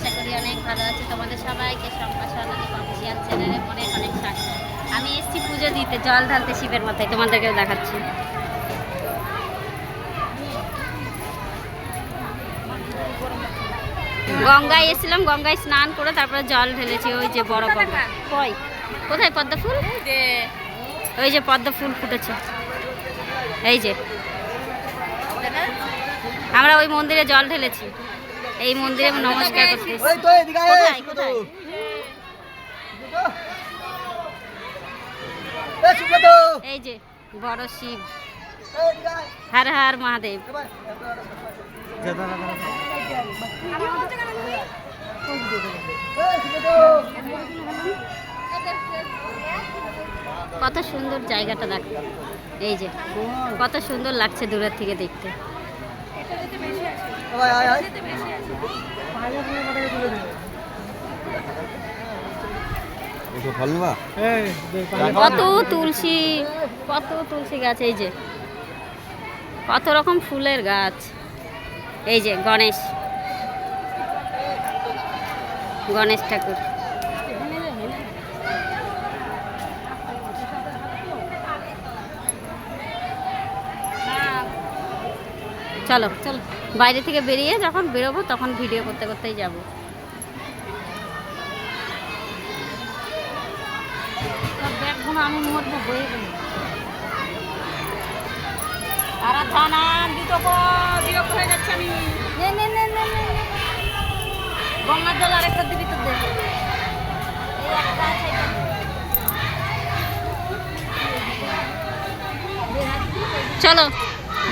আশা করি অনেক ভালো আছে। তোমাদের সবাইকে শম্পা স্বর্ণালী অফিসিয়াল চ্যানেলে অনেক অনেক স্বাগত। আমি এসেছি পুজো দিতে, জল ঢালতে শিবের মাথায়, তোমাদেরকেও দেখাচ্ছি। গঙ্গায় এসেছিলাম, গঙ্গায় স্নান করে তারপরে জল ঢেলেছি। ওই যে বড় গঙ্গা, কই কোথায় পদ্ম ফুল? ওই যে পদ্ম ফুল ফুটেছে, এই যে আমরা ওই মন্দিরে জল ঢেলেছি। এই মন্দিরে নমস্কার করতে কোথায় কোথায় এই যে বড় শিব, হর হর মহাদেব। কত সুন্দর জায়গাটা দেখো, এই যে কত সুন্দর লাগছে দূরের থেকে দেখতে। কত তুলসী, কত তুলসী গাছ, এই যে কত রকম ফুলের গাছ। এই যে গণেশ, গণেশ ঠাকুর। চলো চলো, বাইরে থেকে বেরিয়ে যখন বেরোবো তখন ভিডিও করতে করতেই যাবো। আমি মরবো বয়ে গেল আরাধনা দিত, বিরক্ত হয়ে যাচ্ছে আমি। গঙ্গার জল আরেকটা দিবি তো দে। চলো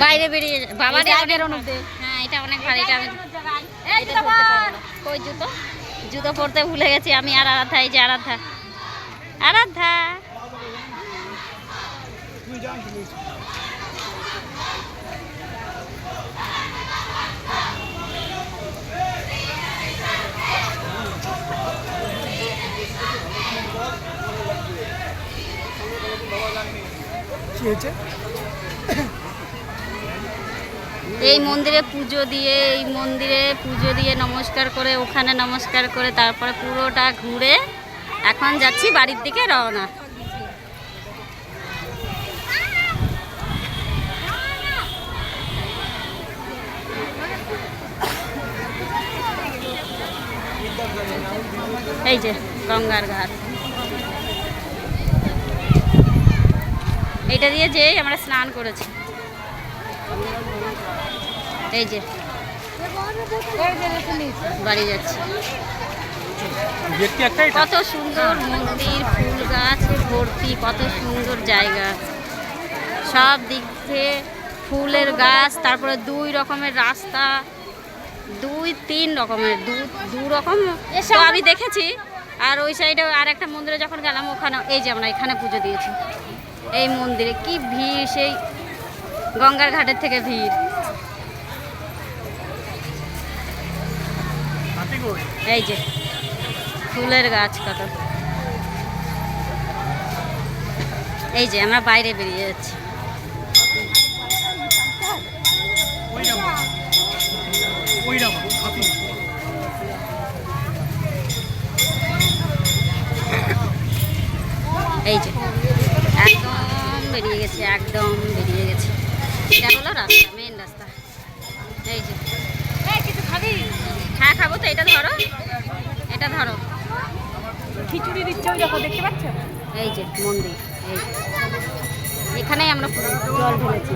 বাইরে বেরিয়ে বাবা বেরোনো। হ্যাঁ এটা অনেক ভালো, এটা আমি কই জুতো, জুতো পরতে ভুলে গেছি আমি। আর আরাধ্যা, এই যে আরাধ্যা, আরাধ্যা এই মন্দিরে পুজো দিয়ে, এই মন্দিরে পুজো দিয়ে নমস্কার করে, ওখানে নমস্কার করে তারপরে পুরোটা ঘুরে এখন যাচ্ছি বাড়ির দিকে রওনা। এই যে গঙ্গার ঘাট, এইটা দিয়ে যে আমরা স্নান করেছি। এই যে বাড়ি যাচ্ছি। কত সুন্দর মন্দির, ফুল গাছ ভর্তি, কত সুন্দর জায়গা, সব দিক থেকে ফুলের গাছ। তারপরে দুই রকমের রাস্তা, দুই তিন রকমের, দু রকম তো আমি দেখেছি। আর ওই সাইডে আর একটা মন্দিরে যখন গেলাম ওখানে, এই যে আমরা এখানে পুজো দিয়েছি। এই মন্দিরে কি ভিড়, সেই গঙ্গার ঘাটের থেকে ভিড়। এই যে ফুলের গাছ কত। এই যে আমরা বাইরে বেরিয়ে যাচ্ছি। এই যে একদম বেরিয়ে গেছে, একদম বেরিয়ে গেছে। এটা হলো রাস্তা, মেন রাস্তা। এই যে কিছু খাবি? হ্যাঁ খাবো তো। এটা ধরো, এটা ধরো, খিচুড়ি দিচ্ছে ওই দেখো, দেখতে পাচ্ছ? এই যে মন্দির, এই এখানেই আমরা জল ঢেলেছি।